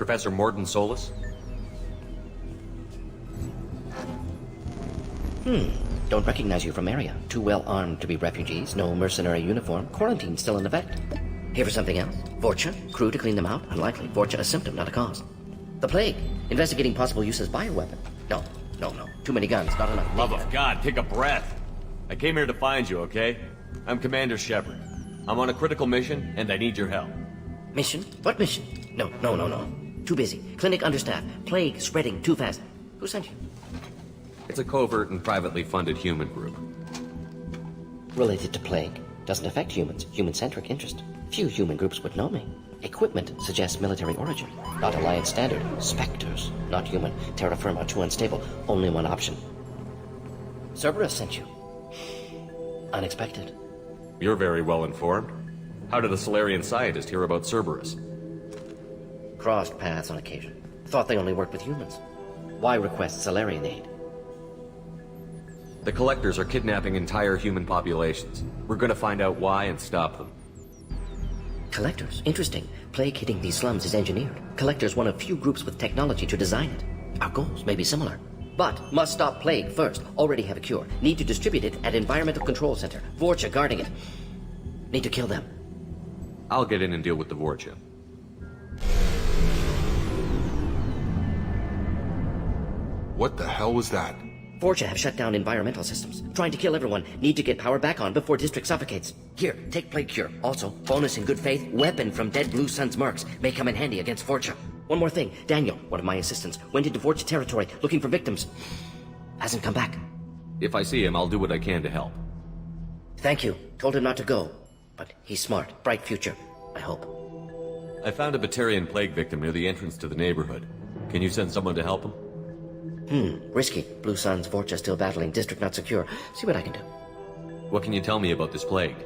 Professor Morton Solus? Don't recognize you from area. Too well armed to be refugees, no mercenary uniform, quarantine still in effect. Here for something else? Vorcha? Crew to clean them out? Unlikely. Vorcha a symptom, not a cause. The plague. Investigating possible use as bioweapon. No. Too many guns, not enough. Love of God, take a breath. I came here to find you, okay? I'm Commander Shepard. I'm on a critical mission, and I need your help. Mission? What mission? No. Too busy. Clinic understaffed. Plague spreading too fast. Who sent you? It's a covert and privately funded human group. Related to plague. Doesn't affect humans. Human-centric interest. Few human groups would know me. Equipment suggests military origin. Not Alliance standard. Spectres. Not human. Terra firma too unstable. Only one option. Cerberus sent you. Unexpected. You're very well informed. How did a Solarian scientist hear about Cerberus? Crossed paths on occasion. Thought they only worked with humans. Why request Solarian aid? The Collectors are kidnapping entire human populations. We're gonna find out why and stop them. Collectors? Interesting. Plague hitting these slums is engineered. Collectors one of few groups with technology to design it. Our goals may be similar. But must stop plague first. Already have a cure. Need to distribute it at Environmental Control Center. Vorcha guarding it. Need to kill them. I'll get in and deal with the Vorcha. What the hell was that? Vorcha have shut down environmental systems. Trying to kill everyone. Need to get power back on before district suffocates. Here, take plague cure. Also, bonus in good faith, weapon from dead Blue Sun's mercs. May come in handy against Vorcha. One more thing. Daniel, one of my assistants, went into Vorcha territory looking for victims. Hasn't come back. If I see him, I'll do what I can to help. Thank you. Told him not to go. But he's smart. Bright future. I hope. I found a Batarian plague victim near the entrance to the neighborhood. Can you send someone to help him? Risky. Blue Sun's Vorcha still battling. District not secure. See what I can do. What can you tell me about this plague?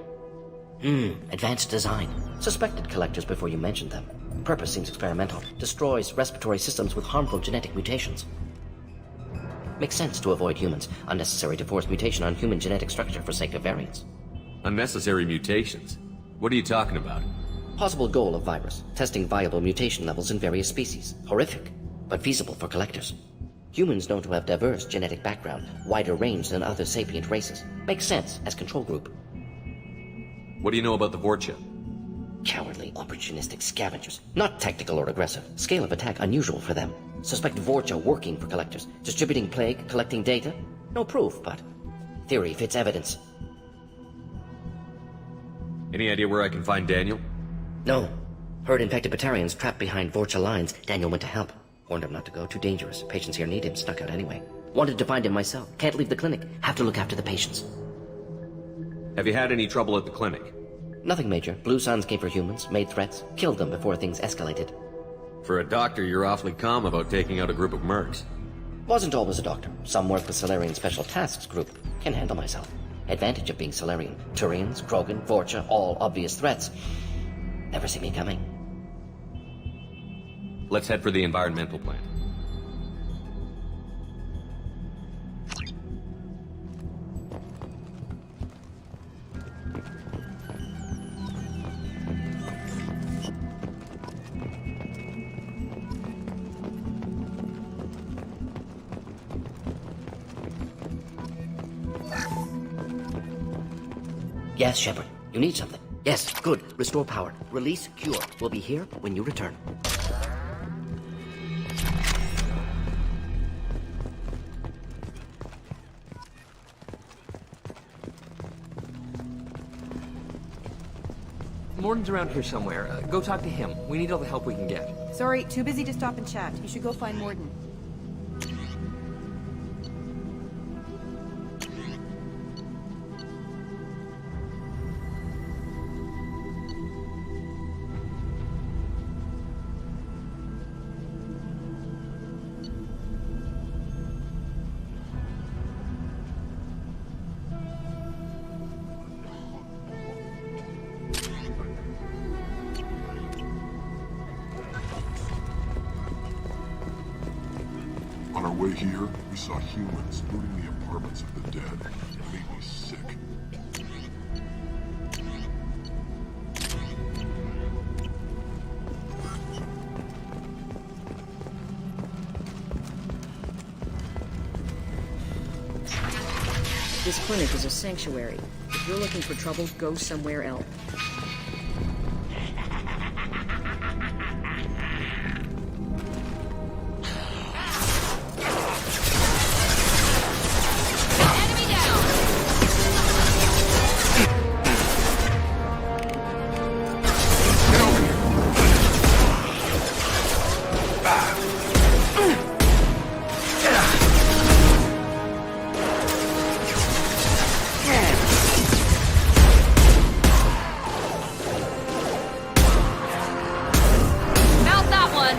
Advanced design. Suspected collectors before you mentioned them. Purpose seems experimental. Destroys respiratory systems with harmful genetic mutations. Makes sense to avoid humans. Unnecessary to force mutation on human genetic structure for sake of variants. Unnecessary mutations? What are you talking about? Possible goal of virus. Testing viable mutation levels in various species. Horrific, but feasible for collectors. Humans known to have diverse genetic background, wider range than other sapient races. Makes sense as control group. What do you know about the Vorcha? Cowardly, opportunistic scavengers. Not tactical or aggressive. Scale of attack unusual for them. Suspect Vorcha working for collectors. Distributing plague, collecting data. No proof, but theory fits evidence. Any idea where I can find Daniel? No. Heard infected Batarians trapped behind Vorcha lines. Daniel went to help. Warned him not to go. Too dangerous. Patients here need him. Snuck out anyway. Wanted to find him myself. Can't leave the clinic. Have to look after the patients. Have you had any trouble at the clinic? Nothing major. Blue Suns came for humans, made threats, killed them before things escalated. For a doctor, you're awfully calm about taking out a group of mercs. Wasn't always a doctor. Some work with Solarian Special Tasks Group. Can handle myself. Advantage of being Solarian. Turians, Krogan, Vorcha, all obvious threats. Never see me coming. Let's head for the environmental plant. Yes, Shepard. You need something. Yes, good. Restore power. Release cure. We'll be here when you return. Morton's around here somewhere. Go talk to him. We need all the help we can get. Sorry, too busy to stop and chat. You should go find Morton. On our way here, we saw humans looting the apartments of the dead. It made me sick. This clinic is a sanctuary. If you're looking for trouble, go somewhere else. Mount that one!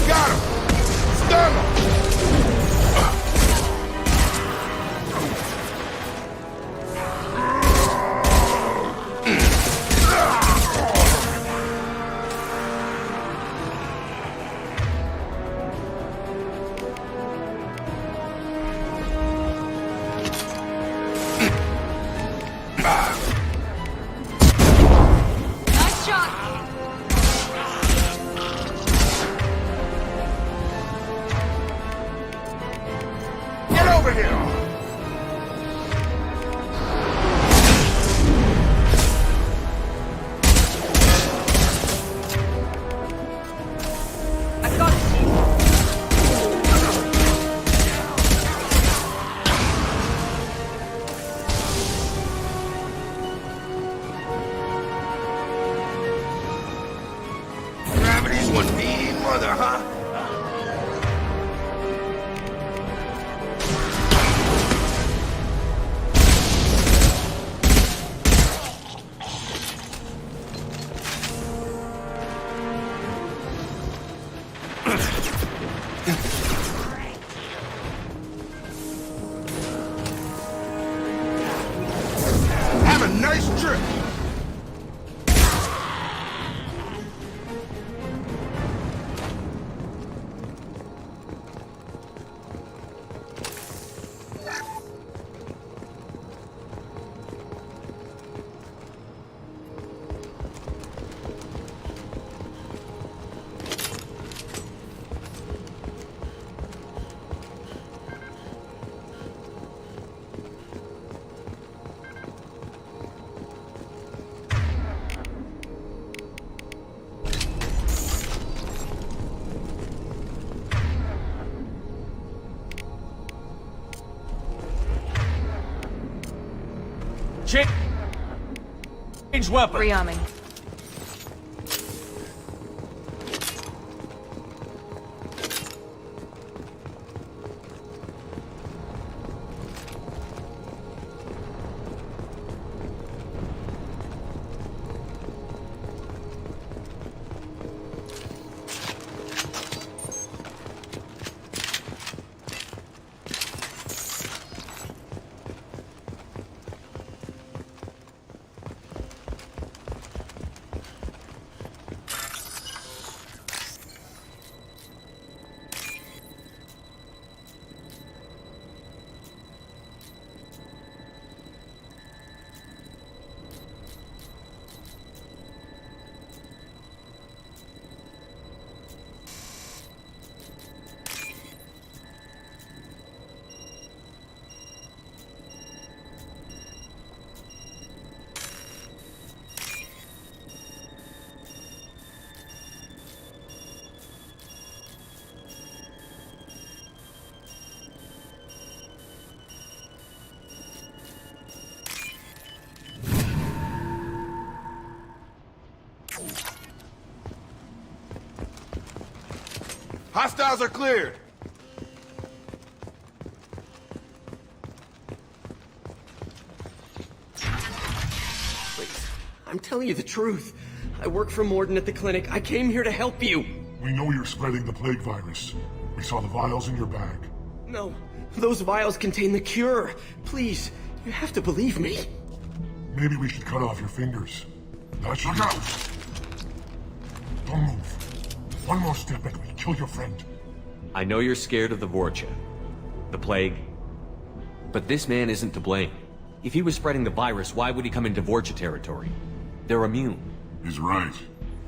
Got him! Stun him! Nice shot! Get over here! I've got it. Gravity's one mean mother, huh? Have a nice trip! Change weapon. Rearming. Hostiles are cleared! Please, I'm telling you the truth. I work for Morden at the clinic. I came here to help you. We know you're spreading the plague virus. We saw the vials in your bag. No, those vials contain the cure. Please, You have to believe me. Maybe we should cut off your fingers. That should help. Don't move. One more step and we kill your friend. I know you're scared of the Vorcha, the plague, but this man isn't to blame. If he was spreading the virus, why would he come into Vorcha territory? They're immune. He's right.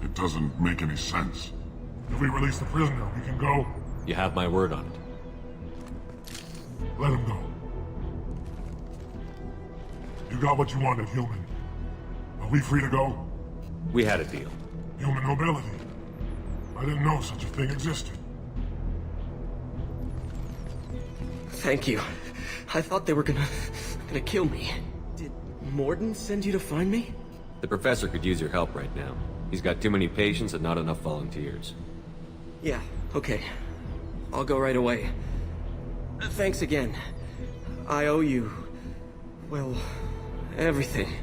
It doesn't make any sense. If we release the prisoner, we can go. You have my word on it. Let him go. You got what you wanted, human. Are we free to go? We had a deal. Human nobility. I didn't know such a thing existed. Thank you. I thought they were gonna kill me. Did Morden send you to find me? The professor could use your help right now. He's got too many patients and not enough volunteers. Yeah, okay. I'll go right away. Thanks again. I owe you... well, everything.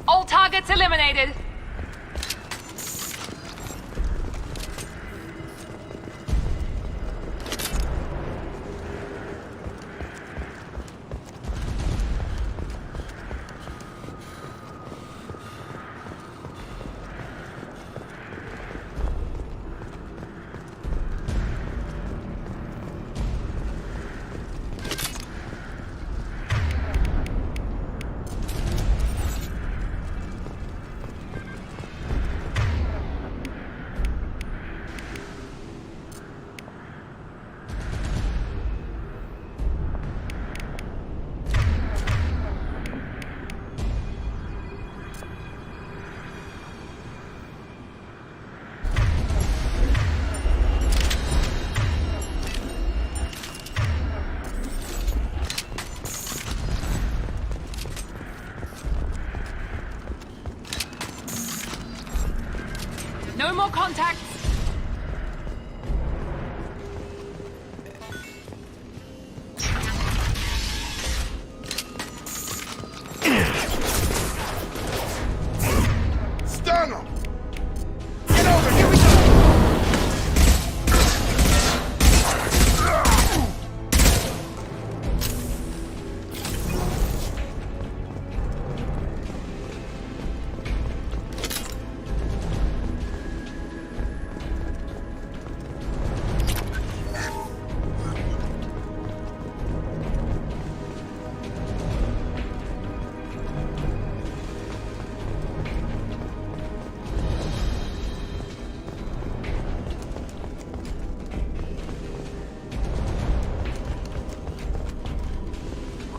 All targets eliminated.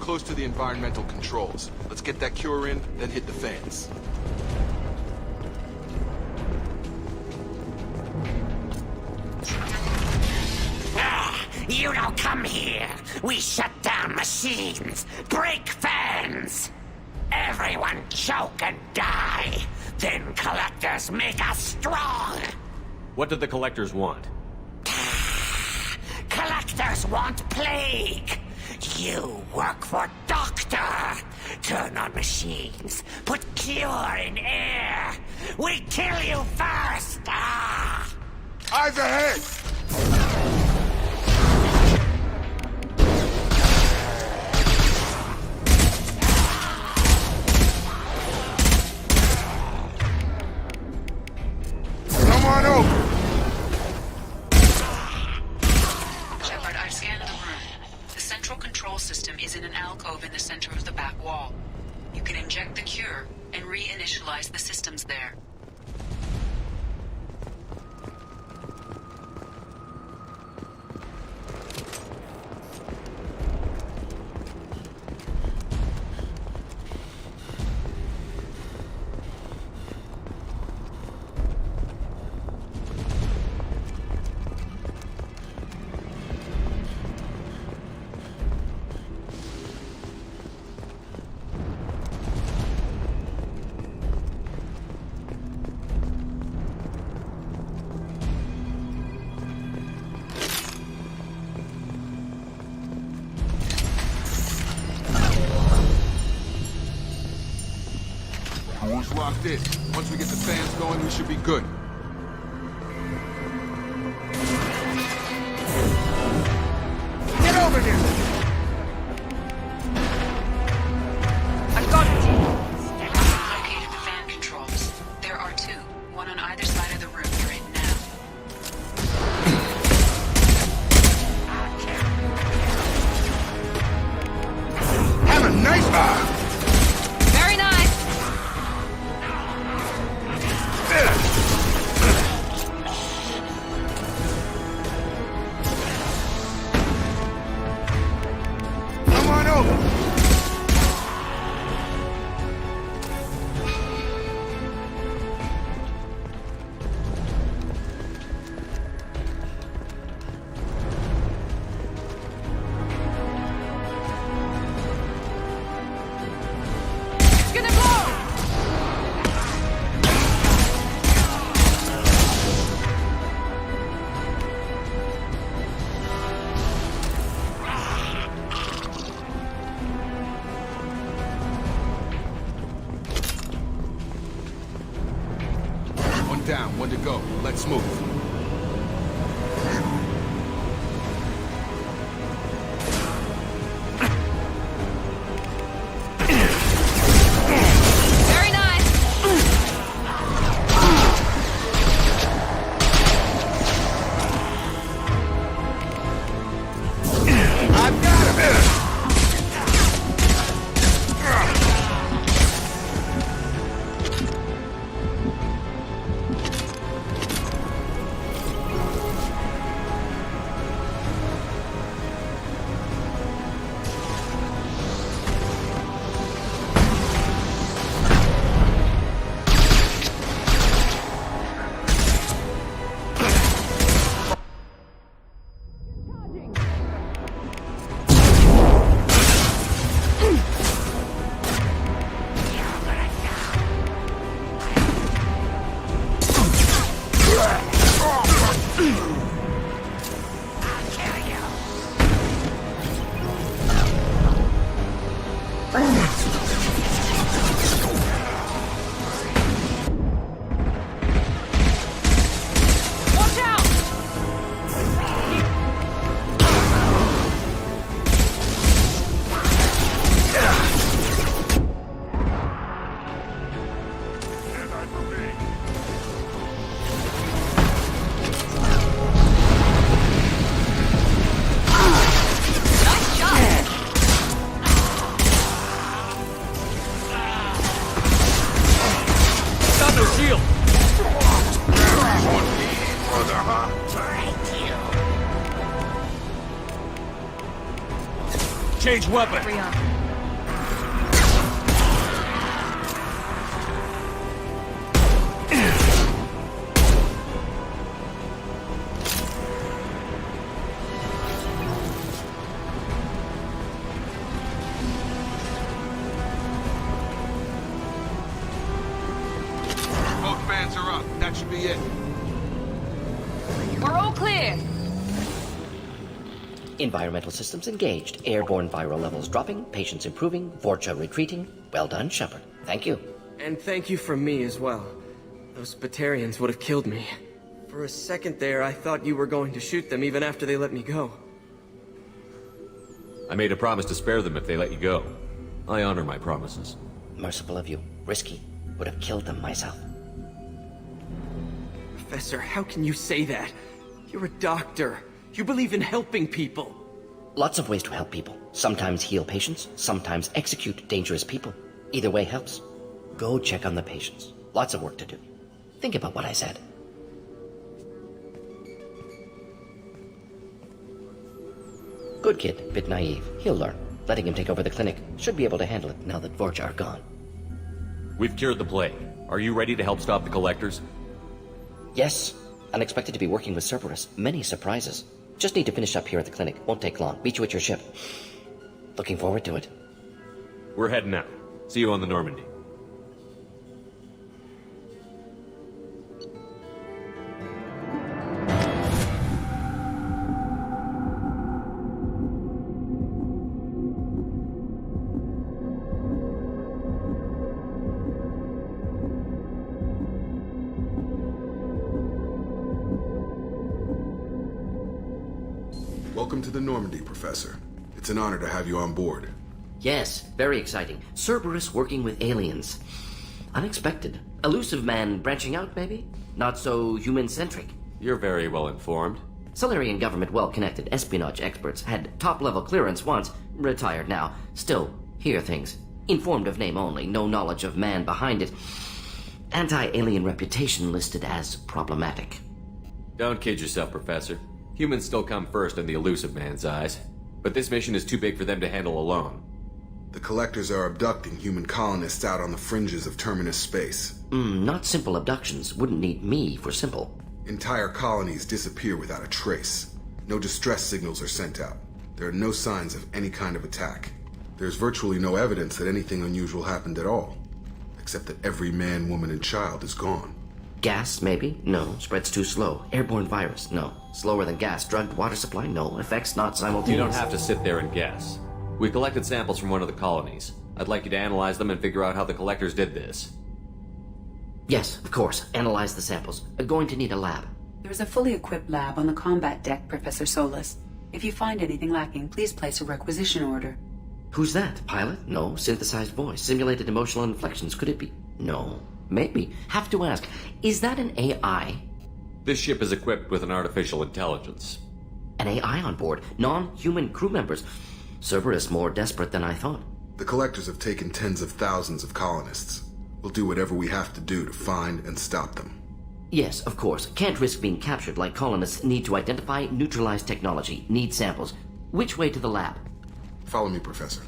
close to the environmental controls. Let's get that cure in, then hit the fans. You don't come here. We shut down machines, break fans. Everyone choke and die. Then collectors make us strong. What did the collectors want? Collectors want plague. You work for Doctor. Turn on machines. Put cure in air. We kill you first. Eyes ahead! Come on over! Shepard, I've scanned the room. The central control system is in an alcove in the center of the back wall. You can inject the cure and reinitialize the systems there. Door's locked in. Once we get the fans going, we should be good. Get over here! Located the fan controls. There are two, one on either side of the room you're in now. Have a nice bar! Very nice. Come on over! It's gonna blow. One down, one to go. Let's move. Very nice. I've got him! Watch out. Nice shot. Stop the shield! Brother, huh? Change weapon! Free up. Environmental systems engaged. Airborne viral levels dropping. Patients improving. Vorcha retreating. Well done, Shepard. Thank you. And thank you from me as well. Those Batarians would have killed me. For a second there, I thought you were going to shoot them even after they let me go. I made a promise to spare them if they let you go. I honor my promises. Merciful of you. Risky. Would have killed them myself. Professor, how can you say that? You're a doctor. You believe in helping people. Lots of ways to help people. Sometimes heal patients, sometimes execute dangerous people. Either way helps. Go check on the patients. Lots of work to do. Think about what I said. Good kid, bit naive. He'll learn. Letting him take over the clinic. Should be able to handle it now that Vorcha are gone. We've cured the plague. Are you ready to help stop the Collectors? Yes. Unexpected to be working with Cerberus. Many surprises. Just need to finish up here at the clinic. Won't take long. Meet you at your ship. Looking forward to it. We're heading out. See you on the Normandy. Welcome to the Normandy, Professor. It's an honor to have you on board. Yes, very exciting. Cerberus working with aliens. Unexpected. Elusive man branching out, maybe? Not so human-centric. You're very well informed. Solarian government well-connected. Espionage experts. Had top-level clearance once. Retired now. Still, hear things. Informed of name only. No knowledge of man behind it. Anti-alien reputation listed as problematic. Don't kid yourself, Professor. Humans still come first in the elusive man's eyes. But this mission is too big for them to handle alone. The Collectors are abducting human colonists out on the fringes of Terminus space. Not simple abductions. Wouldn't need me for simple. Entire colonies disappear without a trace. No distress signals are sent out. There are no signs of any kind of attack. There's virtually no evidence that anything unusual happened at all. Except that every man, woman, and child is gone. Gas, maybe? No. Spreads too slow. Airborne virus? No. Slower than gas. Drugged water supply? No. Effects not simultaneous. You don't have to sit there and guess. We collected samples from one of the colonies. I'd like you to analyze them and figure out how the Collectors did this. Yes, of course. Analyze the samples. Going to need a lab. There's a fully equipped lab on the combat deck, Professor Solis. If you find anything lacking, please place a requisition order. Who's that? Pilot? No. Synthesized voice. Simulated emotional inflections. Could it be? No. Maybe. Have to ask. Is that an AI? This ship is equipped with an artificial intelligence. An AI on board? Non-human crew members? Cerberus more desperate than I thought. The Collectors have taken tens of thousands of colonists. We'll do whatever we have to do to find and stop them. Yes, of course. Can't risk being captured like colonists need to identify, neutralize technology, need samples. Which way to the lab? Follow me, Professor.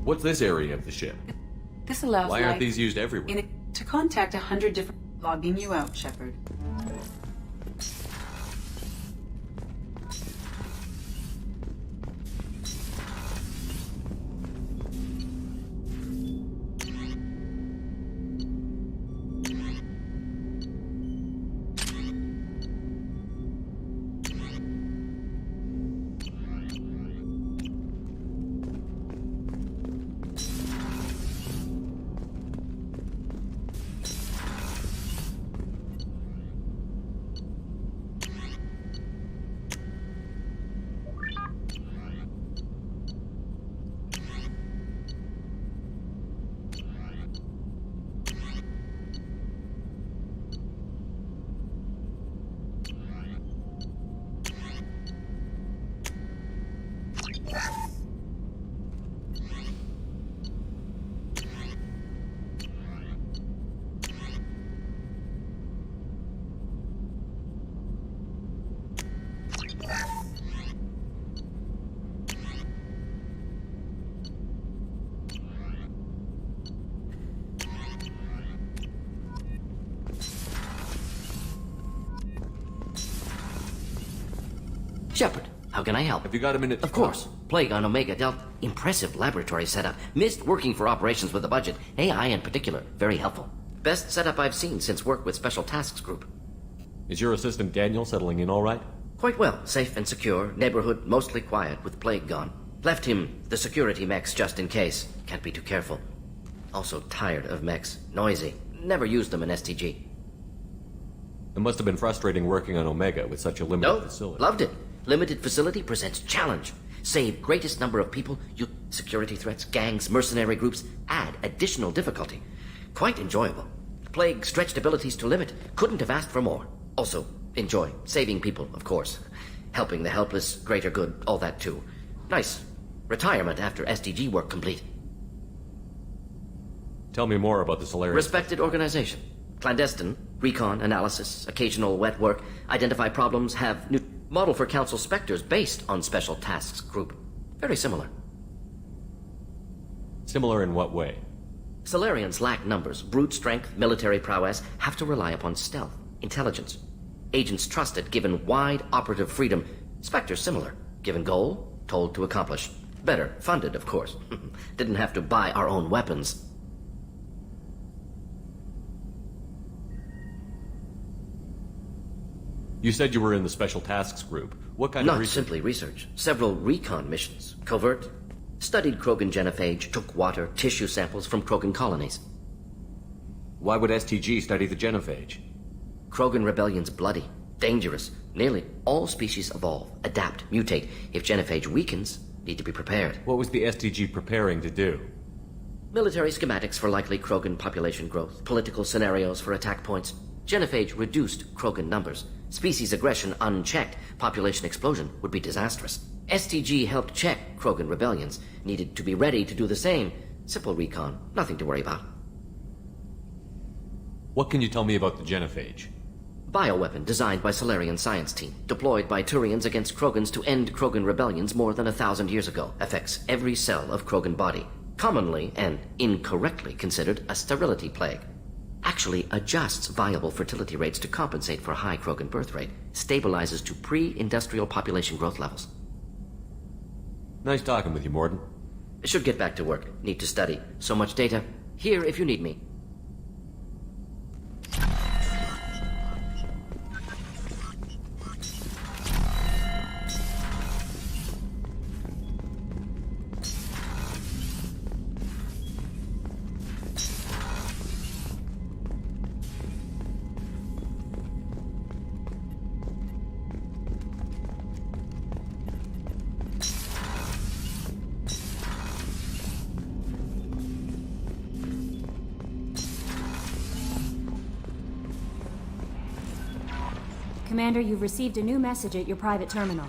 What's this area of the ship? This allows Why aren't these used everywhere? to contact 100 different... Logging you out, Shepard. Shepard, how can I help? Have you got a minute to Of course. Plague on Omega Delta. Impressive laboratory setup. Missed working for operations with a budget. AI in particular, very helpful. Best setup I've seen since work with Special Tasks Group. Is your assistant Daniel settling in all right? Quite well. Safe and secure. Neighborhood mostly quiet with plague gone. Left him the security mechs just in case. Can't be too careful. Also tired of mechs. Noisy. Never used them in STG. It must have been frustrating working on Omega with such a limited No, facility. loved it. Limited facility presents challenge. Save greatest number of people, you security threats, gangs, mercenary groups, add additional difficulty. Quite enjoyable. Plague stretched abilities to limit. Couldn't have asked for more. Also, enjoy. Saving people, of course. Helping the helpless, greater good, all that too. Nice. Retirement after SDG work complete. Tell me more about the Solarian. Respected organization. Clandestine, recon, analysis, occasional wet work, identify problems, have new model for Council Spectres based on Special Tasks Group. Very similar. Similar in what way? Solarians lack numbers, brute strength, military prowess, have to rely upon stealth, intelligence. Agents trusted, given wide operative freedom. Spectres similar, given goal, told to accomplish. Better, funded, of course. Didn't have to buy our own weapons. You said you were in the Special Tasks Group. What kind of Not research? simply research. Several recon missions. Covert. Studied Krogan genophage, took water, tissue samples from Krogan colonies. Why would STG study the genophage? Krogan rebellion's bloody, dangerous. Nearly all species evolve, adapt, mutate. If genophage weakens, need to be prepared. What was the STG preparing to do? Military schematics for likely Krogan population growth, political scenarios for attack points. Genophage reduced Krogan numbers. Species aggression unchecked, population explosion would be disastrous. STG helped check Krogan rebellions, needed to be ready to do the same. Simple recon, nothing to worry about. What can you tell me about the genophage? Bioweapon designed by Solarian science team, deployed by Turians against Krogans to end Krogan rebellions more than 1,000 years ago. Affects every cell of Krogan body. Commonly and incorrectly considered a sterility plague. Actually adjusts viable fertility rates to compensate for high Krogan birth rate. Stabilizes to pre-industrial population growth levels. Nice talking with you, Morden. Should get back to work. Need to study. So much data. Here if you need me. Commander, you've received a new message at your private terminal.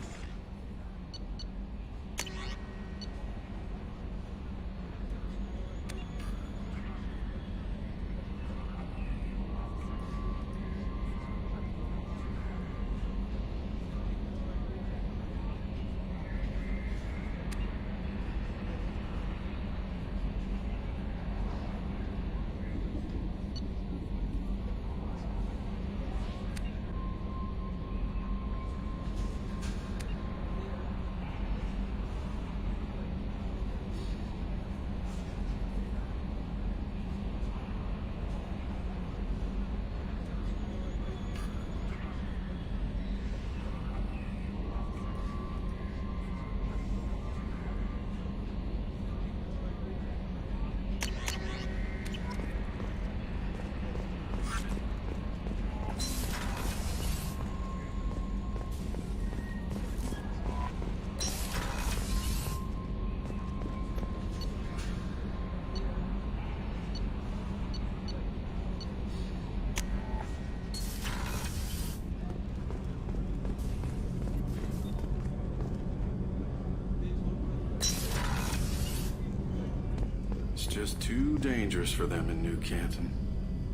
Just too dangerous for them in New Canton.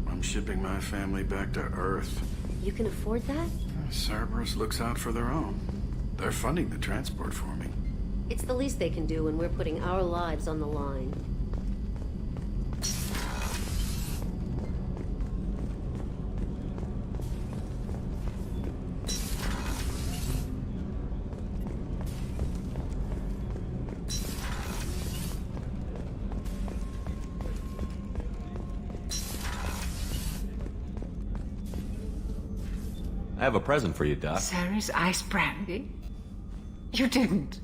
I'm shipping my family back to Earth. You can afford that? Cerberus looks out for their own. They're funding the transport for me. It's the least they can do when we're putting our lives on the line. I have a present for you, Doc. Sarah's ice brandy? You didn't.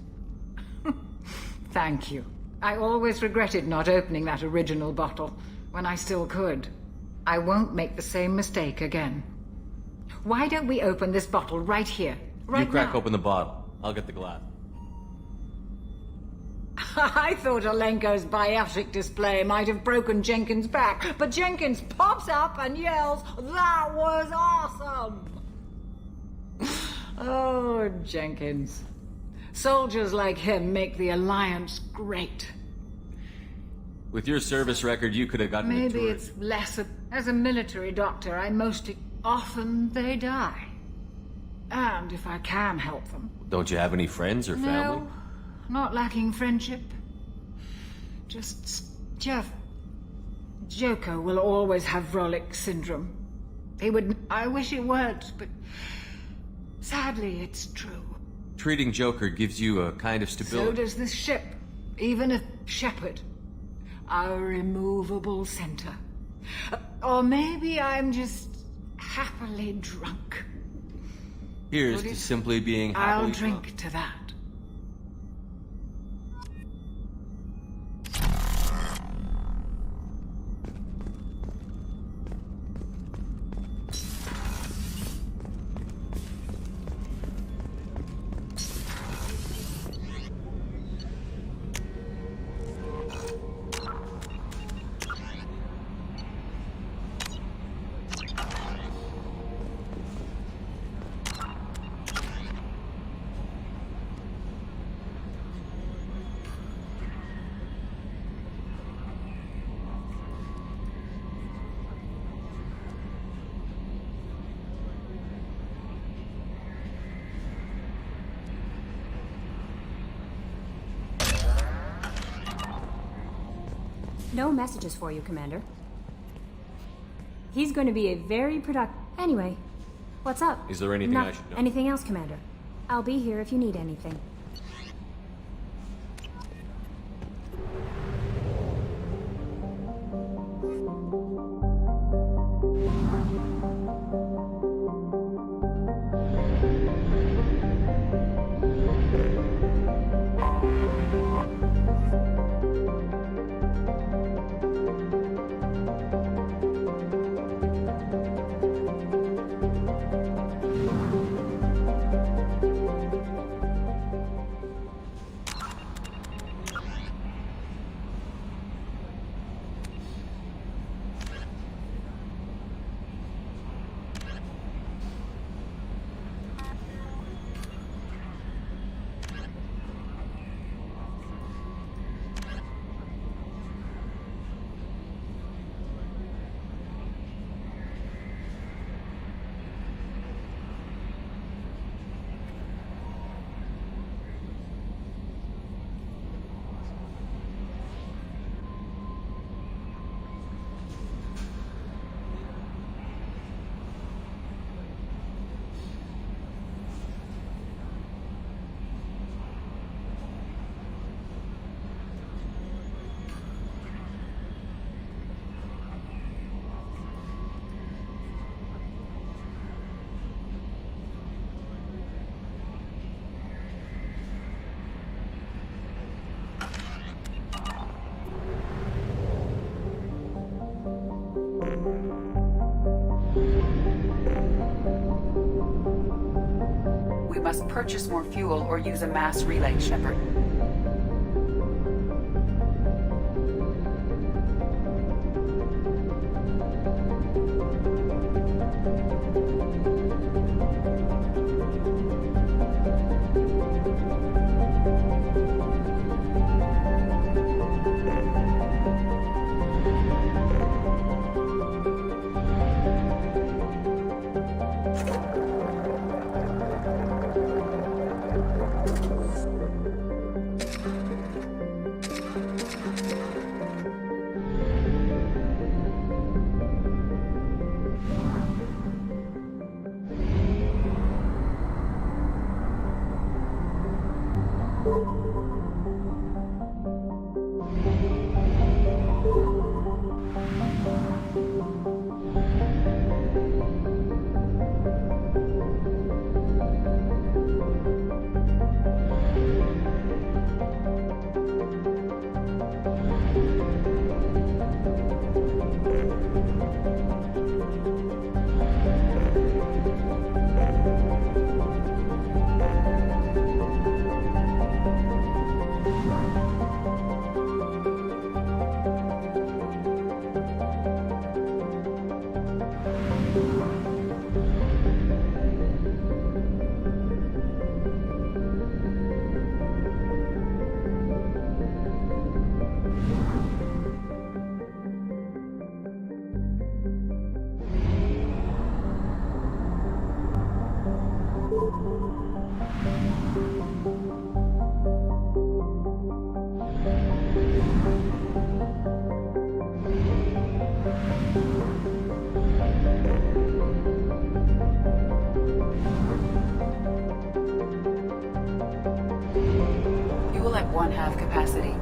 Thank you. I always regretted not opening that original bottle when I still could. I won't make the same mistake again. Why don't we open this bottle right here, right now? You crack open the bottle. I'll get the glass. I thought Alenko's biotic display might have broken Jenkins' back, but Jenkins pops up and yells, "That was awesome!" Oh, Jenkins. Soldiers like him make the Alliance great. With your service record, you could have gotten a Maybe tour. it's less of... As a military doctor, I mostly... Often they die. And if I can help them... Don't you have any friends or family? No, not lacking friendship. Just... Jeff... Joker will always have Vrolik syndrome. He would... I wish it weren't, but... Sadly, it's true. Treating Joker gives you a kind of So stability. does this ship. Even a Shepherd. Our immovable center. Or maybe I'm just... happily drunk. Here's Would to it? simply being I'll happily drink drunk. to that. No messages for you, Commander. He's going to be a very productive... Anyway, what's up? Is there anything I should know? Anything else, Commander? I'll be here if you need anything. We must purchase more fuel or use a mass relay, Shepard. capacity.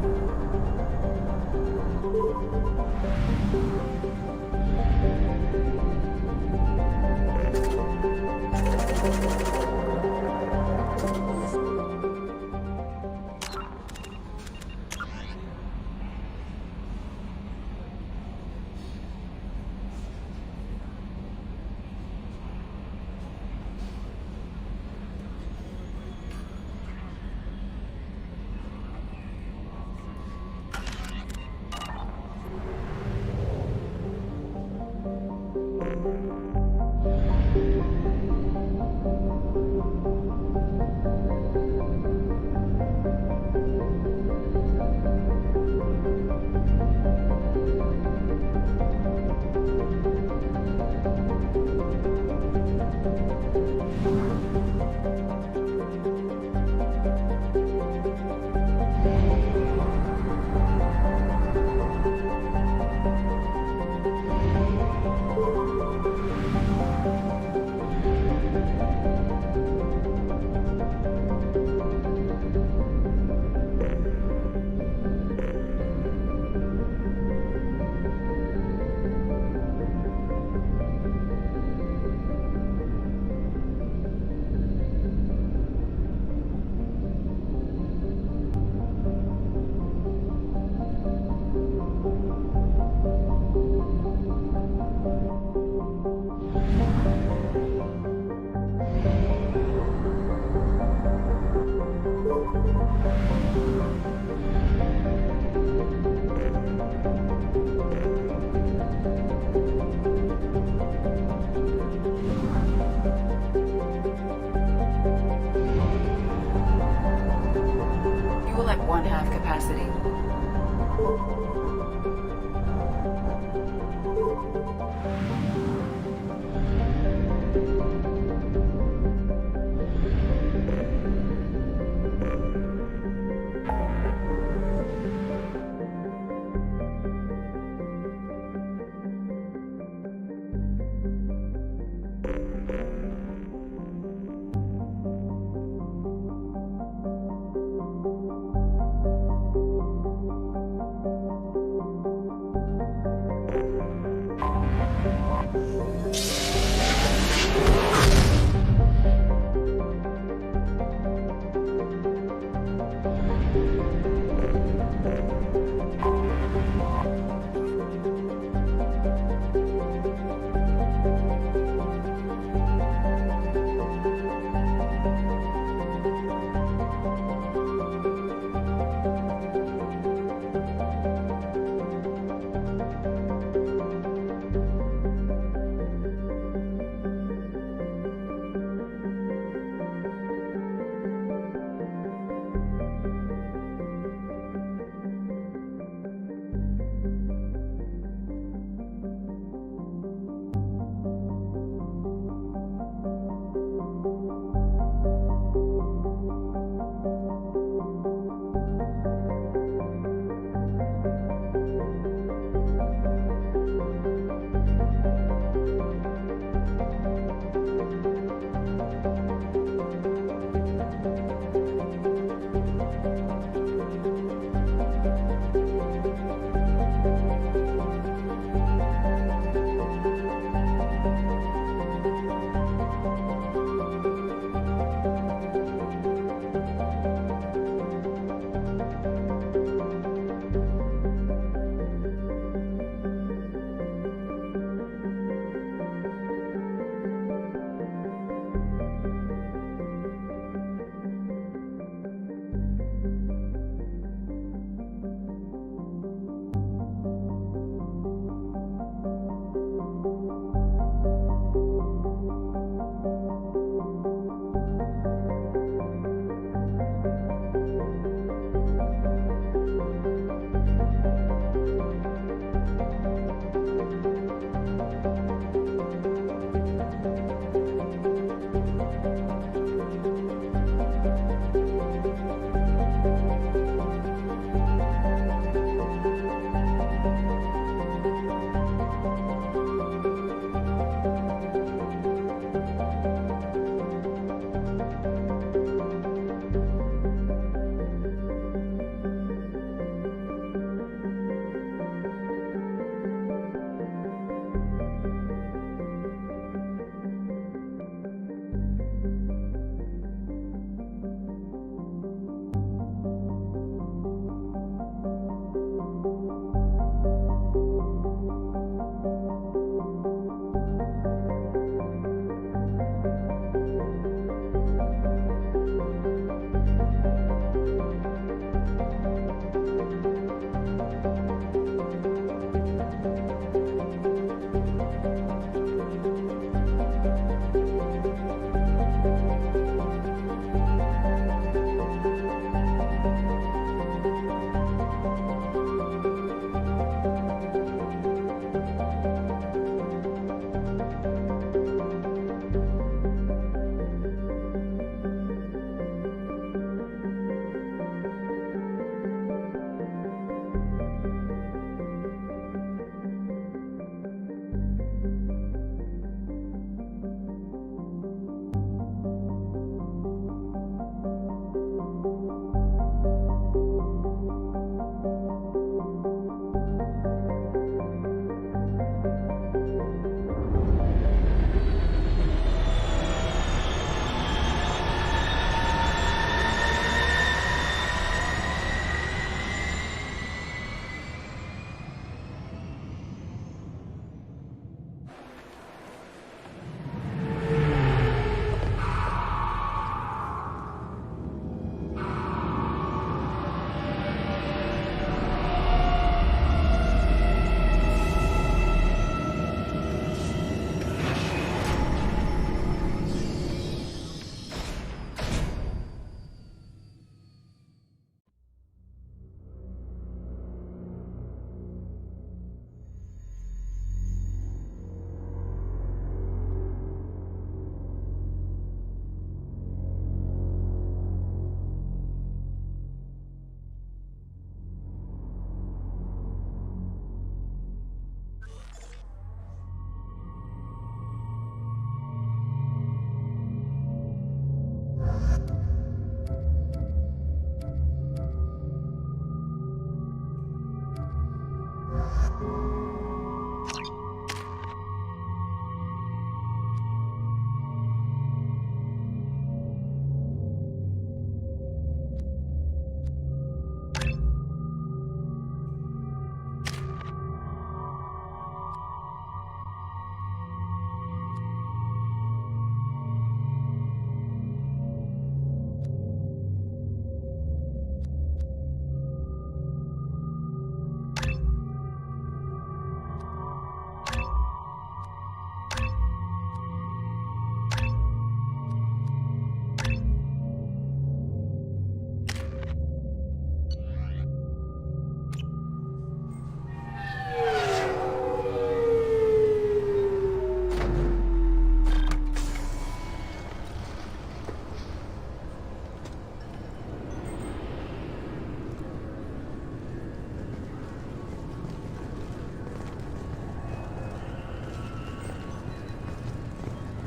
You will at 1/2 capacity.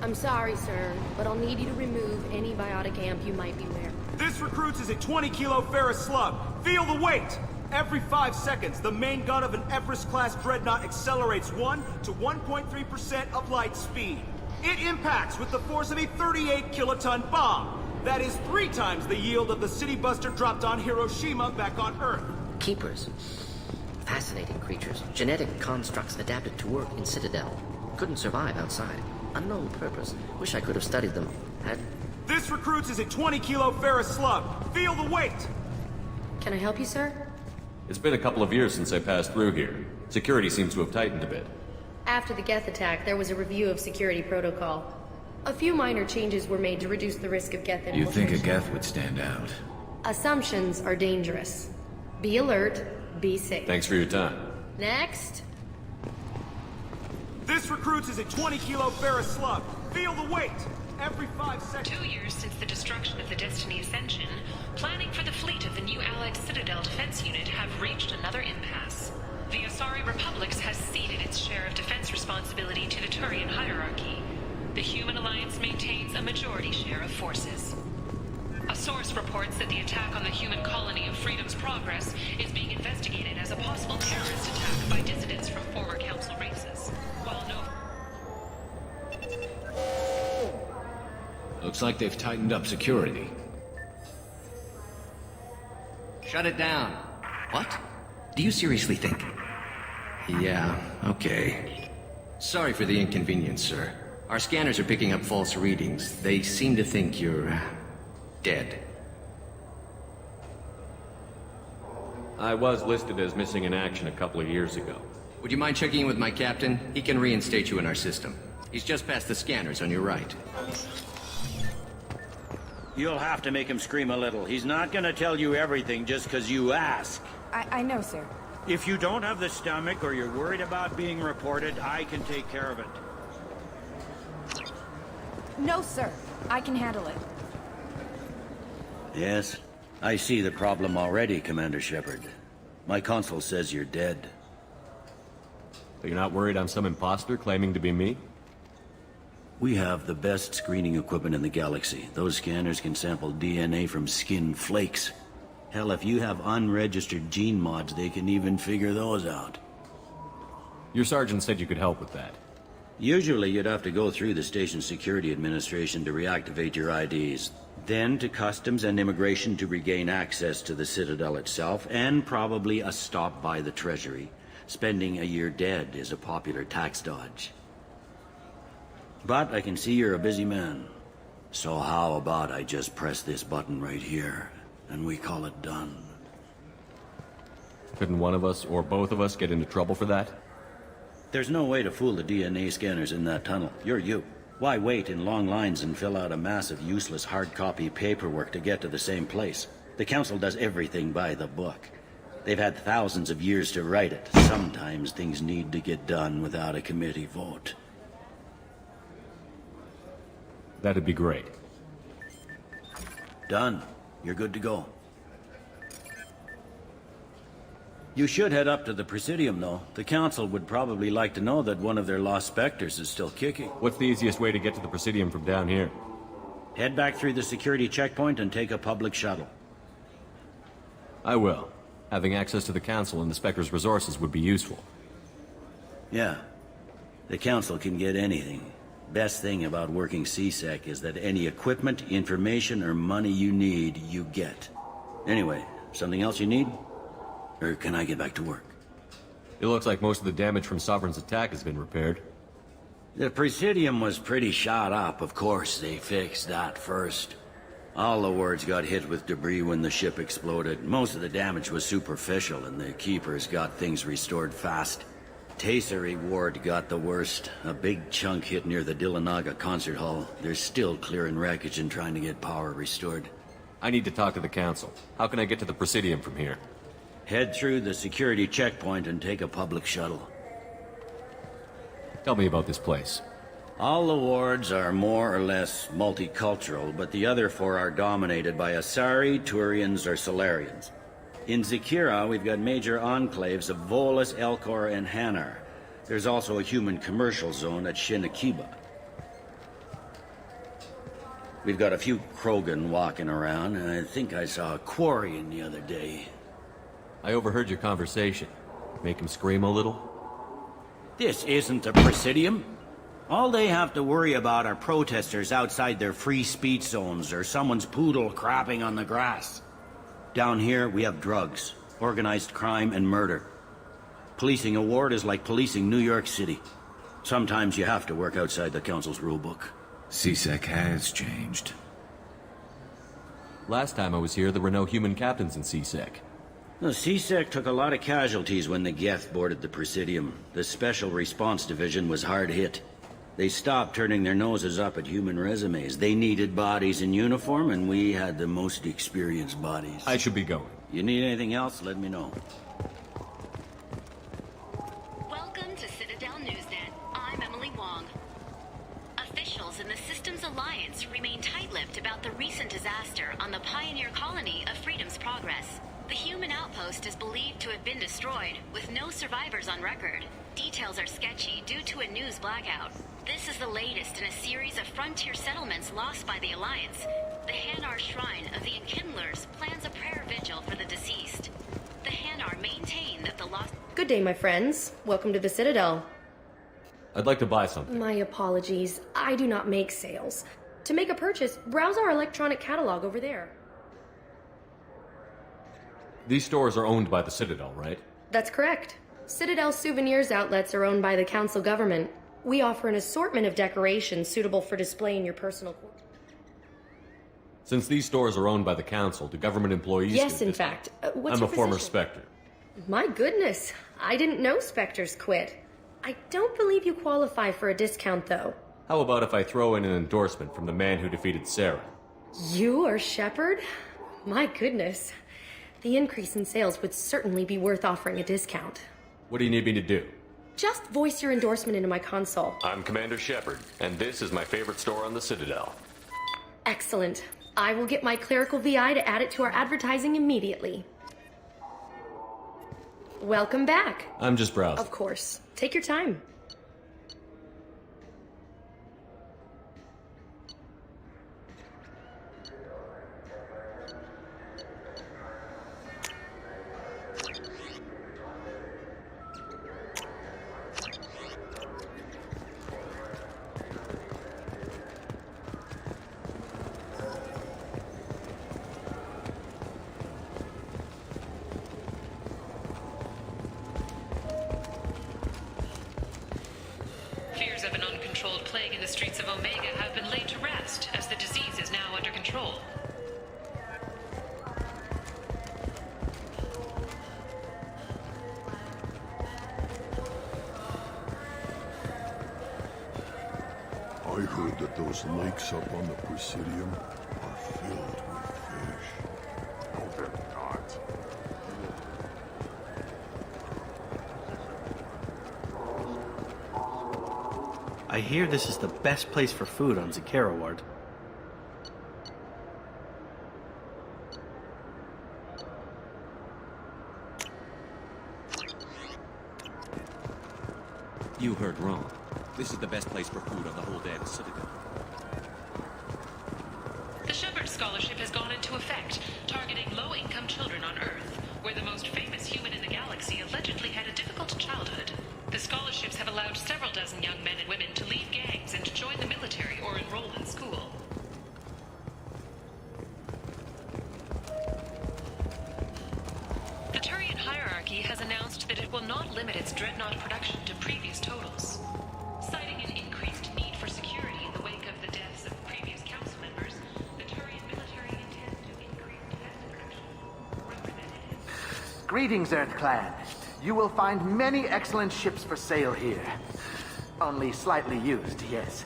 I'm sorry, sir, but I'll need you to remove any biotic amp you might be wearing. This recruits is a 20-kilo ferrous slug. Feel the weight! Every 5 seconds, the main gun of an Everest-class dreadnought accelerates 1 to 1.3% of light speed. It impacts with the force of a 38-kiloton bomb. That is 3 times the yield of the city buster dropped on Hiroshima back on Earth. Keepers. Fascinating creatures. Genetic constructs adapted to work in Citadel. Couldn't survive outside. Unknown purpose. Wish I could have studied them. This recruits is a 20-kilo ferrous slug. Feel the weight! Can I help you, sir? It's been a couple of years since I passed through here. Security seems to have tightened a bit. After the Geth attack, there was a review of security protocol. A few minor changes were made to reduce the risk of Geth infiltration. You think a Geth would stand out? Assumptions are dangerous. Be alert, be safe. Thanks for your time. Next. This recruits is a 20-kilo ferrous slug. Feel the weight! Every 5 seconds... 2 years since the destruction of the Destiny Ascension, planning for the fleet of the new Allied Citadel Defense Unit have reached another impasse. The Asari Republics has ceded its share of defense responsibility to the Turian hierarchy. The Human Alliance maintains a majority share of forces. A source reports that the attack on the human colony of Freedom's Progress is being investigated as a possible terrorist attack by dissidents from former Council races. While no... Looks like they've tightened up security. Shut it down. What? Do you seriously think? Yeah, okay. Sorry for the inconvenience, sir. Our scanners are picking up false readings. They seem to think you're... dead. I was listed as missing in action a couple of years ago. Would you mind checking in with my captain? He can reinstate you in our system. He's just past the scanners on your right. You'll have to make him scream a little. He's not gonna tell you everything just because you ask. I know, sir. If you don't have the stomach or you're worried about being reported, I can take care of it. No, sir. I can handle it. Yes, I see the problem already, Commander Shepard. My console says you're dead. But you're not worried I'm some imposter claiming to be me? We have the best screening equipment in the galaxy. Those scanners can sample DNA from skin flakes. Hell, if you have unregistered gene mods, they can even figure those out. Your sergeant said you could help with that. Usually you'd have to go through the station security administration to reactivate your IDs. Then to customs and immigration to regain access to the Citadel itself, and probably a stop by the Treasury. Spending a year dead is a popular tax dodge. But I can see you're a busy man. So how about I just press this button right here, and we call it done? Couldn't one of us, or both of us, get into trouble for that? There's no way to fool the DNA scanners in that tunnel. You're you. Why wait in long lines and fill out a massive useless hard copy paperwork to get to the same place? The Council does everything by the book. They've had thousands of years to write it. Sometimes things need to get done without a committee vote. That'd be great. Done. You're good to go. You should head up to the Presidium, though. The Council would probably like to know that one of their lost Spectres is still kicking. What's the easiest way to get to the Presidium from down here? Head back through the security checkpoint and take a public shuttle. I will. Having access to the Council and the Spectre's resources would be useful. Yeah. The Council can get anything. Best thing about working CSEC is that any equipment, information, or money you need, you get. Anyway, something else you need? Or can I get back to work? It looks like most of the damage from Sovereign's attack has been repaired. The Presidium was pretty shot up. Of course, they fixed that first. All the wards got hit with debris when the ship exploded. Most of the damage was superficial, and the Keepers got things restored fast. Tasery Ward got the worst. A big chunk hit near the Dillanaga concert hall. They're still clearing wreckage and trying to get power restored. I need to talk to the Council. How can I get to the Presidium from here? Head through the security checkpoint and take a public shuttle. Tell me about this place. All the wards are more or less multicultural, but the other 4 are dominated by Asari, Turians, or Solarians. In Zakira, we've got major enclaves of Volus, Elcor, and Hanar. There's also a human commercial zone at Shinakiba. We've got a few Krogan walking around, and I think I saw a Quarian the other day. I overheard your conversation. Make him scream a little? This isn't the Presidium. All they have to worry about are protesters outside their free speech zones or someone's poodle crapping on the grass. Down here, we have drugs, organized crime, and murder. Policing a ward is like policing New York City. Sometimes you have to work outside the Council's rulebook. CSEC has changed. Last time I was here, there were no human captains in CSEC. The CSEC took a lot of casualties when the Geth boarded the Presidium. The Special Response Division was hard hit. They stopped turning their noses up at human resumes. They needed bodies in uniform, and we had the most experienced bodies. I should be going. You need anything else, let me know. Welcome to Citadel Newsnet. I'm Emily Wong. Officials in the Systems Alliance remain tight-lipped about the recent disaster on the pioneer colony of Freedom's Progress. The human outpost is believed to have been destroyed, with no survivors on record. Details are sketchy due to a news blackout. This is the latest in a series of frontier settlements lost by the Alliance. The Hanar Shrine of the Enkindlers plans a prayer vigil for the deceased. The Hanar maintain that the lost... Good day, my friends. Welcome to the Citadel. I'd like to buy something. My apologies. I do not make sales. To make a purchase, browse our electronic catalog over there. These stores are owned by the Citadel, right? That's correct. Citadel souvenirs outlets are owned by the Council government. We offer an assortment of decorations suitable for display in your personal quarters. Since these stores are owned by the Council, do government employees... Yes, in fact. What's I'm your a former position? Spectre. My goodness. I didn't know Spectres quit. I don't believe you qualify for a discount, though. How about if I throw in an endorsement from the man who defeated Sarah? You are Shepard? My goodness. The increase in sales would certainly be worth offering a discount. What do you need me to do? Just voice your endorsement into my console. I'm Commander Shepard, and this is my favorite store on the Citadel. Excellent. I will get my clerical VI to add it to our advertising immediately. Welcome back. I'm just browsing. Of course. Take your time. Fears of an uncontrolled plague in the streets of Omega have been laid to rest, as the disease is now under control. I heard that those lakes up on the Presidium are filled with fish. No, they're not. I hear this is the best place for food on Zakira Ward. You heard wrong. This is the best place for food on the whole damn Citadel. The Shepard Scholarship has gone into effect, targeting low-income children on Earth, where the most famous human in the galaxy allegedly had a difficult childhood. The scholarships have limit its dreadnought production to previous totals. Citing an increased need for security in the wake of the deaths of previous council members, the Turian military intends to increase defense production. Greetings, Earth Clan. You will find many excellent ships for sale here. Only slightly used, yes.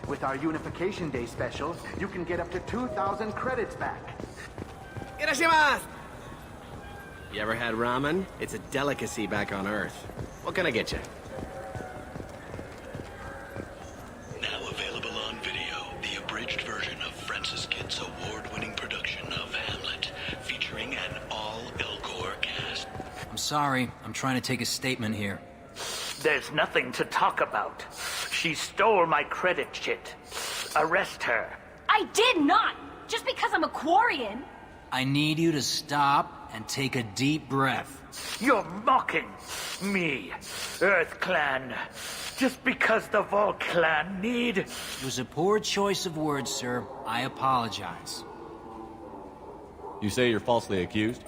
With our Unification Day special, you can get up to 2,000 credits back. Irashimasu! You ever had ramen? It's a delicacy back on Earth. What can I get you? Now available on video, the abridged version of Francis Kidd's award-winning production of Hamlet, featuring an all-Elcor cast. I'm sorry. I'm trying to take a statement here. There's nothing to talk about. She stole my credit chit. Arrest her. I did not! Just because I'm a Quarian! I need you to stop and take a deep breath. You're mocking me, Earth Clan. Just because the Vol Clan need... It was a poor choice of words, sir. I apologize. You say you're falsely accused?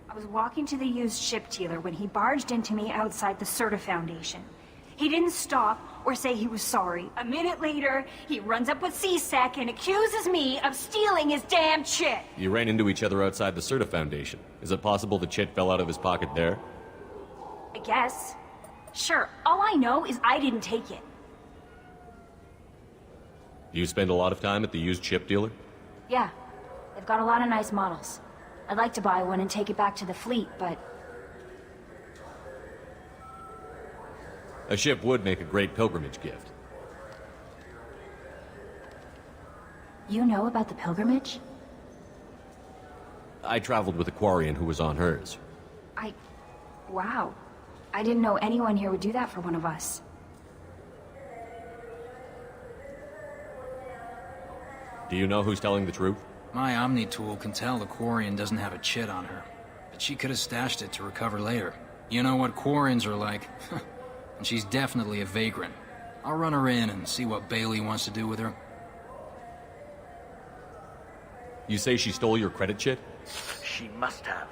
I was walking to the used ship dealer when he barged into me outside the Serta Foundation. He didn't stop or say he was sorry. A minute later, he runs up with C-Sec and accuses me of stealing his damn chit. You ran into each other outside the Serta Foundation. Is it possible the chit fell out of his pocket there? I guess. Sure, all I know is I didn't take it. Do you spend a lot of time at the used ship dealer? Yeah, they've got a lot of nice models. I'd like to buy one and take it back to the fleet, but... A ship would make a great pilgrimage gift. You know about the pilgrimage? I traveled with a Quarian who was on hers. Wow. I didn't know anyone here would do that for one of us. Do you know who's telling the truth? My Omni tool can tell the Quarian doesn't have a chit on her, but she could have stashed it to recover later. You know what Quarians are like. And she's definitely a vagrant. I'll run her in and see what Bailey wants to do with her. You say she stole your credit chit? She must have.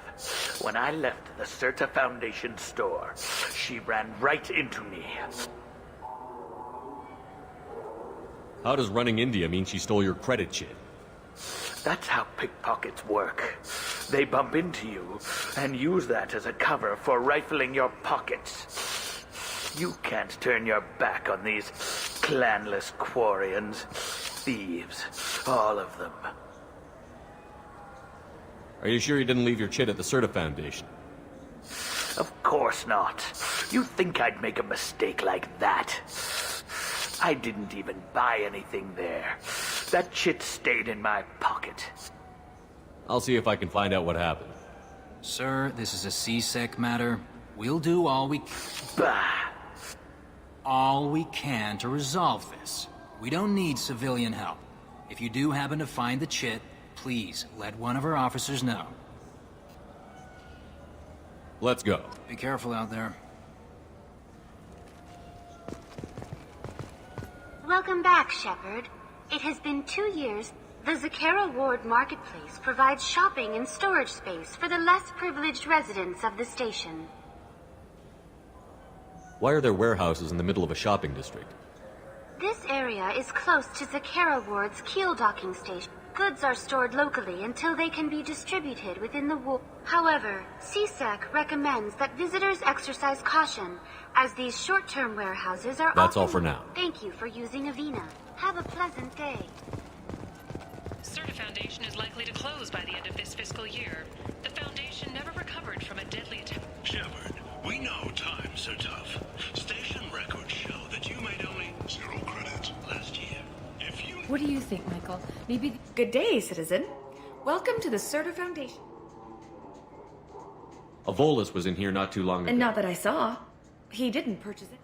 When I left the Serta Foundation store, she ran right into me. How does running into you mean she stole your credit chit? That's how pickpockets work. They bump into you and use that as a cover for rifling your pockets. You can't turn your back on these clanless Quarians. Thieves, all of them. Are you sure you didn't leave your chit at the Serta Foundation? Of course not. You think I'd make a mistake like that? I didn't even buy anything there. That chit stayed in my pocket. I'll see if I can find out what happened. Sir, this is a C-Sec matter. We'll do all we... Bah! All we can to resolve this. We don't need civilian help. If you do happen to find the chit, please let one of our officers know. Let's go. Be careful out there. Welcome back, Shepard. It has been 2 years. The Zakera Ward Marketplace provides shopping and storage space for the less privileged residents of the station. Why are there warehouses in the middle of a shopping district? This area is close to Zakera Ward's keel docking station. Goods are stored locally until they can be distributed within the ward. However, C-Sec recommends that visitors exercise caution, as these short-term warehouses are That's often... all for now. Thank you for using Avena. Have a pleasant day. Serta Foundation is likely to close by the end of this fiscal year. The Foundation never recovered from a deadly attack. Shepard, we know times are tough. Station records show that you made only 0 credits last year. If you... What do you think, Michael? Maybe... Good day, citizen. Welcome to the Serta Foundation. A Volus was in here not too long ago. And not that I saw. He didn't purchase it.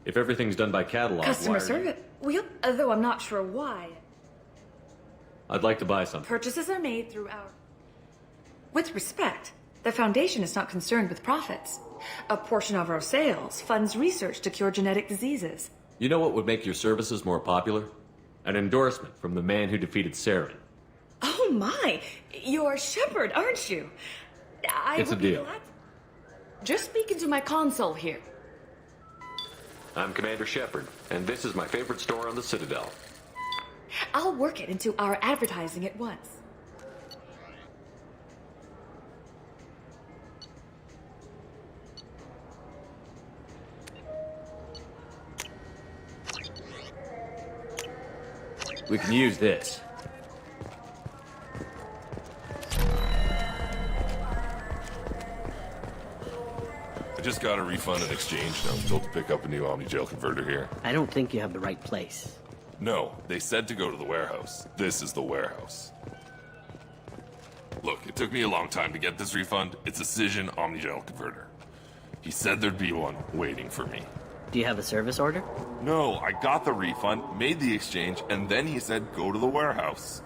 If everything's done by catalog, Customer why are service. Well, though I'm not sure why. I'd like to buy something. Purchases are made through our... With respect, the Foundation is not concerned with profits. A portion of our sales funds research to cure genetic diseases. You know what would make your services more popular? An endorsement from the man who defeated Saren. Oh my! You're Shepard, aren't you? It's a deal. Just speak into my console here. I'm Commander Shepard, and this is my favorite store on the Citadel. I'll work it into our advertising at once. We can use this. I just got a refund and exchange, and I was told to pick up a new Omni-Gel converter here. I don't think you have the right place. No, they said to go to the warehouse. This is the warehouse. Look, it took me a long time to get this refund. It's a Cision Omni-Gel converter. He said there'd be one waiting for me. Do you have a service order? No, I got the refund, made the exchange, and then he said go to the warehouse.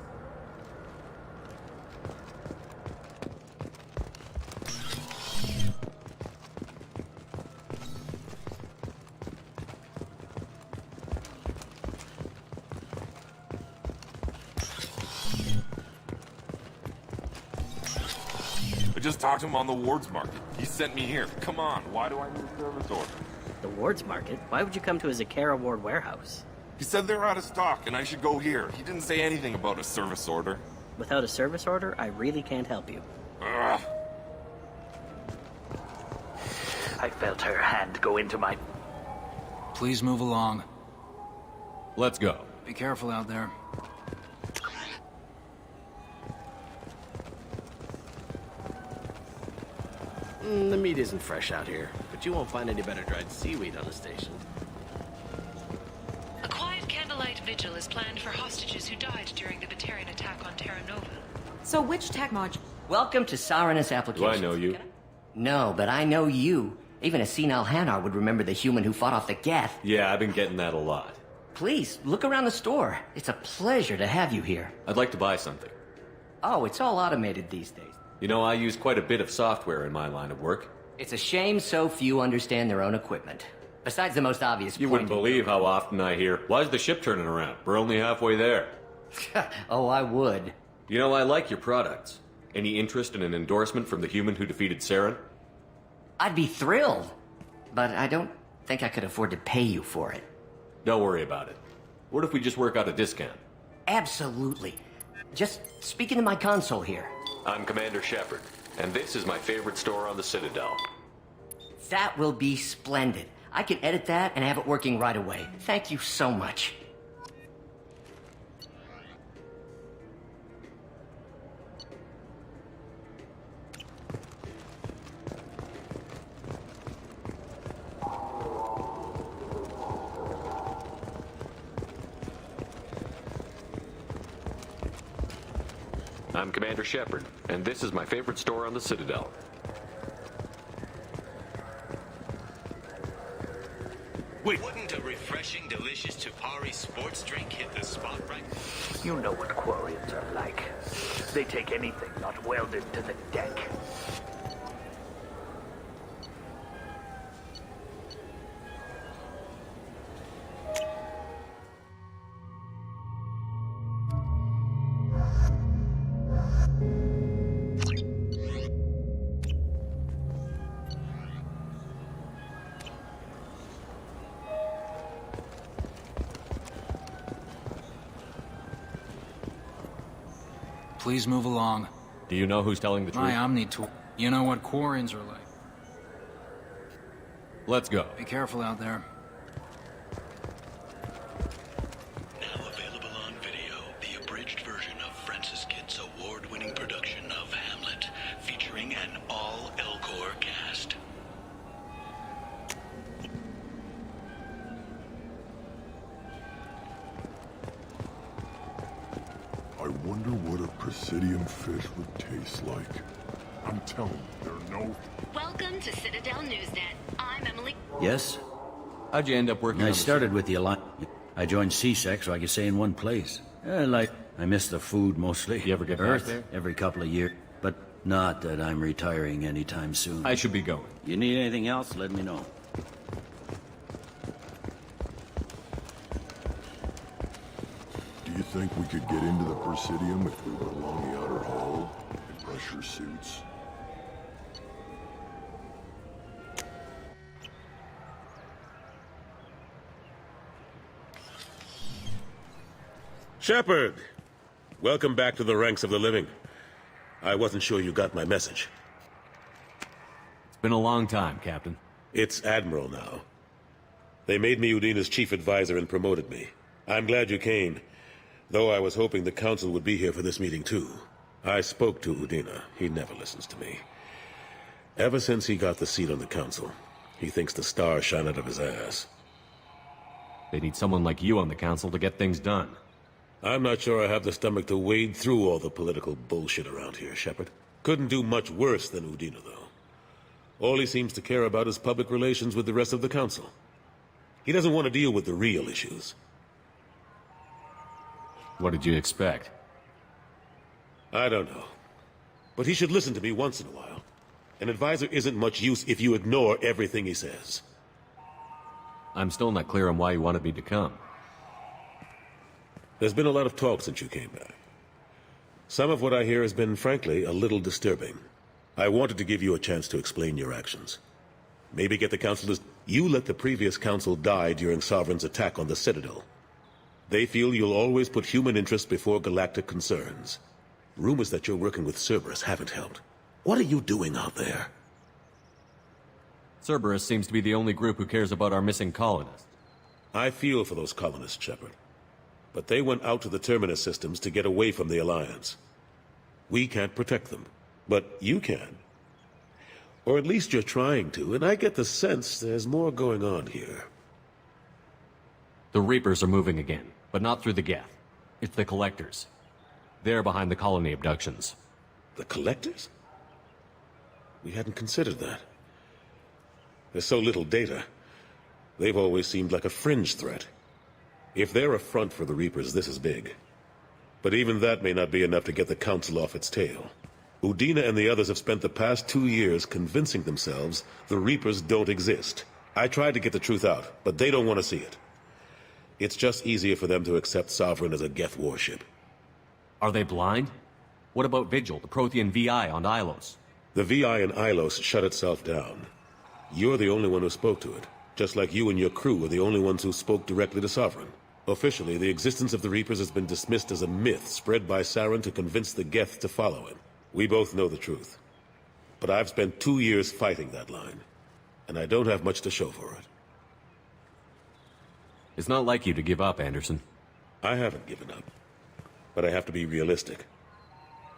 I just talked to him on the Wards Market. He sent me here. Come on, why do I need a service order? The Wards Market? Why would you come to a Zakara Ward warehouse? He said they're out of stock and I should go here. He didn't say anything about a service order. Without a service order, I really can't help you. Ugh. I felt her hand go into my... Please move along. Let's go. Be careful out there. The meat isn't fresh out here, but you won't find any better dried seaweed on the station. A quiet candlelight vigil is planned for hostages who died during the Batarian attack on Terra Nova. So which tech module? Welcome to Saranus Applications. Do I know you? No, but I know you. Even a senile Hanar would remember the human who fought off the Geth. Yeah, I've been getting that a lot. Please, look around the store. It's a pleasure to have you here. I'd like to buy something. Oh, it's all automated these days. You know, I use quite a bit of software in my line of work. It's a shame so few understand their own equipment. Besides the most obvious You wouldn't believe how often I hear, why's the ship turning around? We're only halfway there. Oh, I would. You know, I like your products. Any interest in an endorsement from the human who defeated Saren? I'd be thrilled. But I don't think I could afford to pay you for it. Don't worry about it. What if we just work out a discount? Absolutely. Just speak into my console here. I'm Commander Shepard, and this is my favorite store on the Citadel. That will be splendid. I can edit that and have it working right away. Thank you so much. I'm Commander Shepard, and this is my favorite store on the Citadel. Wait. Wouldn't a refreshing, delicious Chupari sports drink hit the spot right? You know what Quarians are like. They take anything not welded to the deck. Please move along. Do you know who's telling the truth? My Omni-Tool. You know what Quarians are like. Let's go. Be careful out there. Now available on video, the abridged version of Francis Kidd's award-winning production of Hamlet, featuring an all-Elcor cast. I wonder what a Presidium fish would taste like. I'm telling you, there are no... Welcome to Citadel Newsnet. I'm Emily. Yes? How'd you end up working on I the started with the Alliance. I joined CSEC so I could stay in one place. I miss the food mostly. You ever get Earth, back there? every couple of years. But not that I'm retiring anytime soon. I should be going. You need anything else, let me know. Do you think we could get into the Presidium if we were along the outer hull in pressure suits? Shepard! Welcome back to the ranks of the living. I wasn't sure you got my message. It's been a long time, Captain. It's Admiral now. They made me Udina's chief advisor and promoted me. I'm glad you came, though I was hoping the Council would be here for this meeting too. I spoke to Udina. He never listens to me. Ever since he got the seat on the Council, he thinks the stars shine out of his ass. They need someone like you on the Council to get things done. I'm not sure I have the stomach to wade through all the political bullshit around here, Shepard. Couldn't do much worse than Udina, though. All he seems to care about is public relations with the rest of the Council. He doesn't want to deal with the real issues. What did you expect? I don't know. But he should listen to me once in a while. An advisor isn't much use if you ignore everything he says. I'm still not clear on why you wanted me to come. There's been a lot of talk since you came back. Some of what I hear has been, frankly, a little disturbing. I wanted to give you a chance to explain your actions. Maybe get the Council to... You let the previous Council die during Sovereign's attack on the Citadel. They feel you'll always put human interests before galactic concerns. Rumors that you're working with Cerberus haven't helped. What are you doing out there? Cerberus seems to be the only group who cares about our missing colonists. I feel for those colonists, Shepard. But they went out to the Terminus systems to get away from the Alliance. We can't protect them, but you can. Or at least you're trying to, and I get the sense there's more going on here. The Reapers are moving again, but not through the Geth. It's the Collectors. They're behind the colony abductions. The Collectors? We hadn't considered that. There's so little data. They've always seemed like a fringe threat. If they're a front for the Reapers, this is big. But even that may not be enough to get the Council off its tail. Udina and the others have spent the past 2 years convincing themselves the Reapers don't exist. I tried to get the truth out, but they don't want to see it. It's just easier for them to accept Sovereign as a Geth warship. Are they blind? What about Vigil, the Prothean VI on Ilos? The VI in Ilos shut itself down. You're the only one who spoke to it, just like you and your crew are the only ones who spoke directly to Sovereign. Officially, the existence of the Reapers has been dismissed as a myth spread by Saren to convince the Geth to follow him. We both know the truth. But I've spent 2 years fighting that line, and I don't have much to show for it. It's not like you to give up, Anderson. I haven't given up, but I have to be realistic.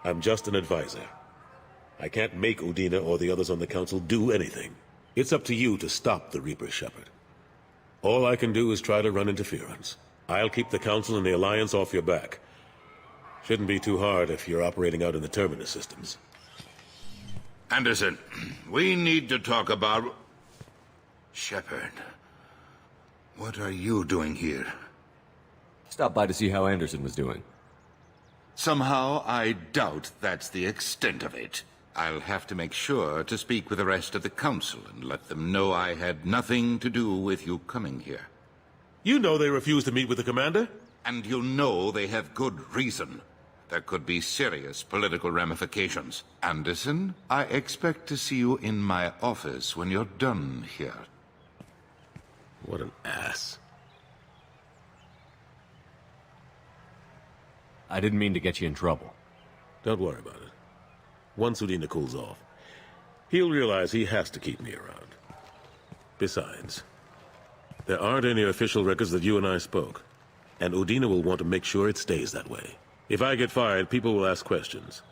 I'm just an advisor. I can't make Udina or the others on the Council do anything. It's up to you to stop the Reaper, Shepard. All I can do is try to run interference. I'll keep the Council and the Alliance off your back. Shouldn't be too hard if you're operating out in the Terminus systems. Anderson, we need to talk about... Shepard, what are you doing here? Stopped by to see how Anderson was doing. Somehow, I doubt that's the extent of it. I'll have to make sure to speak with the rest of the Council and let them know I had nothing to do with you coming here. You know they refused to meet with the Commander? And you know they have good reason. There could be serious political ramifications. Anderson, I expect to see you in my office when you're done here. What an ass. I didn't mean to get you in trouble. Don't worry about it. Once Udina cools off, he'll realize he has to keep me around. Besides, there aren't any official records that you and I spoke, and Udina will want to make sure it stays that way. If I get fired, people will ask questions.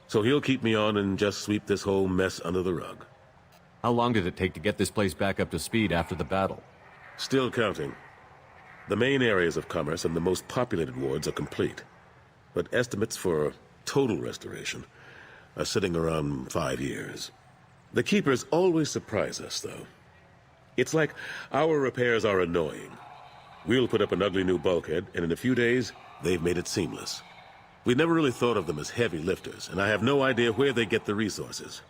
So he'll keep me on and just sweep this whole mess under the rug. How long did it take to get this place back up to speed after the battle? Still counting. The main areas of commerce and the most populated wards are complete. But estimates for total restoration are sitting around 5 years. The Keepers always surprise us, though. It's like our repairs are annoying. We'll put up an ugly new bulkhead, and in a few days, they've made it seamless. We never really thought of them as heavy lifters, and I have no idea where they get the resources.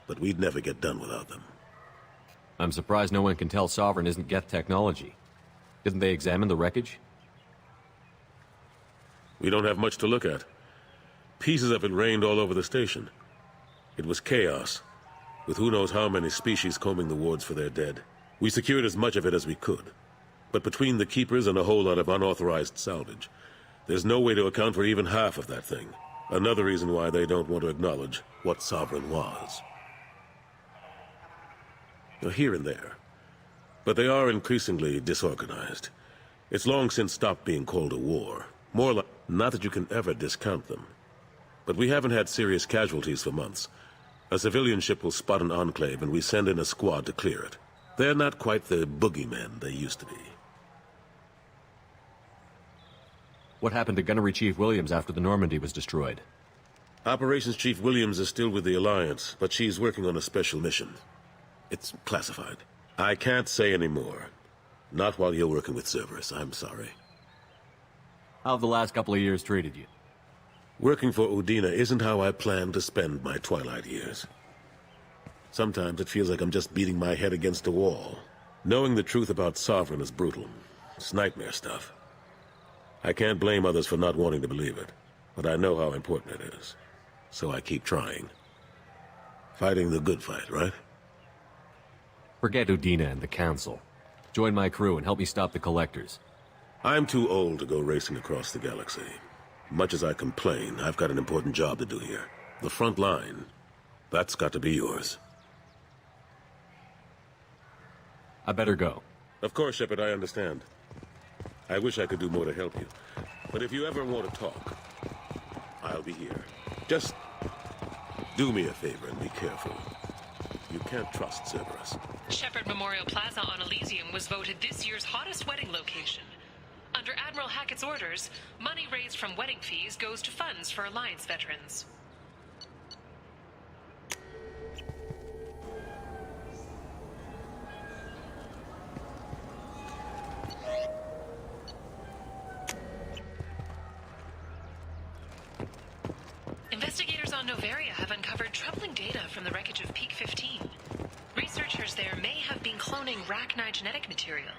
But we'd never get done without them. I'm surprised no one can tell Sovereign isn't Geth technology. Didn't they examine the wreckage? We don't have much to look at. Pieces of it rained all over the station. It was chaos, with who knows how many species combing the wards for their dead. We secured as much of it as we could. But between the Keepers and a whole lot of unauthorized salvage, There's no way to account for even half of that thing. Another reason why they don't want to acknowledge what Sovereign was. Here and there. But they are increasingly disorganized. It's long since stopped being called a war. More like... Not that you can ever discount them. But we haven't had serious casualties for months. A civilian ship will spot an enclave and we send in a squad to clear it. They're not quite the boogeymen they used to be. What happened to Gunnery Chief Williams after the Normandy was destroyed? Operations Chief Williams is still with the Alliance, but she's working on a special mission. It's classified. I can't say any more. Not while you're working with Cerberus, I'm sorry. How have the last couple of years treated you? Working for Udina isn't how I plan to spend my twilight years. Sometimes it feels like I'm just beating my head against a wall. Knowing the truth about Sovereign is brutal. It's nightmare stuff. I can't blame others for not wanting to believe it, but I know how important it is. So I keep trying. Fighting the good fight, right? Forget Udina and the Council. Join my crew and help me stop the Collectors. I'm too old to go racing across the galaxy. Much as I complain, I've got an important job to do here. The front line. That's got to be yours. I better go. Of course, Shepard, I understand. I wish I could do more to help you. But if you ever want to talk, I'll be here. Just do me a favor and be careful. You can't trust Cerberus. Shepard Memorial Plaza on Elysium was voted this year's hottest wedding location. Under Admiral Hackett's orders, money raised from wedding fees goes to funds for Alliance veterans. Investigators on Noveria have uncovered troubling data from the wreckage of Peak 15. Researchers there may have been cloning Rachni genetic material.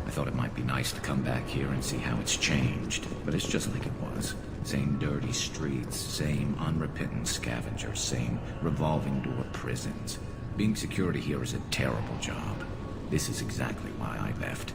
I thought it might be nice to come back here and see how it's changed, but it's just like it was. Same dirty streets, same unrepentant scavengers, same revolving door prisons. Being security here is a terrible job. This is exactly why I left.